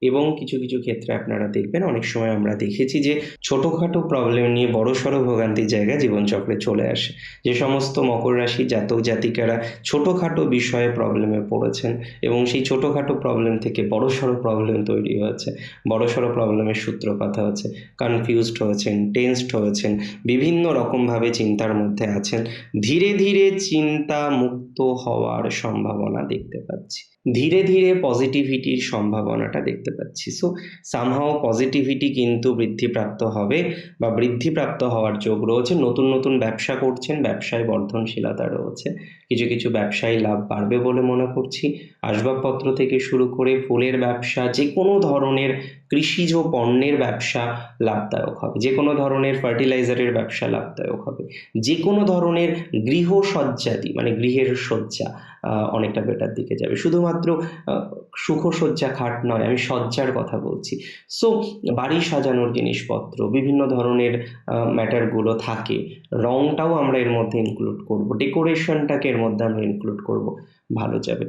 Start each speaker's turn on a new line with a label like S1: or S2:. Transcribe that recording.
S1: এবং কিছু কিছু ক্ষেত্রে আপনারা দেখবেন অনেক সময় আমরা দেখেছি যে ছোটোখাটো প্রবলেম নিয়ে বড়সড় ভোগান্তির জায়গায় জীবনচক্রে চলে আসে। যে সমস্ত মকর রাশির জাতক জাতিকারা ছোটোখাটো বিষয়ে প্রবলেমে পড়েছেন এবং সেই ছোটোখাটো প্রবলেম থেকে বড়সড় প্রবলেম তৈরি হয়েছে, বড়সড় প্রবলেমের সূত্রপাত হয়েছে, কনফিউজড হয়েছেন, টেন্সড হয়েছেন, বিভিন্ন রকমভাবে চিন্তার মধ্যে আছেন, ধীরে ধীরে চিন্তা মুক্ত হওয়ার সম্ভাবনা দেখতে পাচ্ছি, ধীরে ধীরে পজিটিভিটির সম্ভাবনাটা দেখতে পাচ্ছি। সো সামহাও পজিটিভিটি কিন্তু বৃদ্ধিপ্রাপ্ত হবে বা বৃদ্ধিপ্রাপ্ত হওয়ার যোগ রয়েছে। নতুন নতুন ব্যবসা করছেন, ব্যবসায় বর্ধনশীলতা রয়েছে, কিছু কিছু ব্যবসায় লাভ বাড়বে বলে মনে করছি। আসবাবপত্র থেকে শুরু করে ফুলের ব্যবসা, যে কোনো ধরনের কৃষিজ পণ্যের ব্যবসা লাভদায়ক হবে, যে কোনো ধরনের ফার্টিলাইজারের ব্যবসা লাভদায়ক হবে, যে কোনো ধরনের গৃহসজ্জাদি মানে গৃহের সজ্জা অনেকটা বেটার দিকে যাবে। শুধুমাত্র সুখসজ্জা খাট নয়, আমি সজ্জার কথা বলছি। সো বাড়ি সাজানোর জিনিসপত্র, বিভিন্ন ধরনের ম্যাটারগুলো থাকে, রঙটাও আমরা এর মধ্যে ইনক্লুড করব, ডেকোরেশনটাকে এর মধ্যে আমরা ইনক্লুড করব, ভালো যাবে।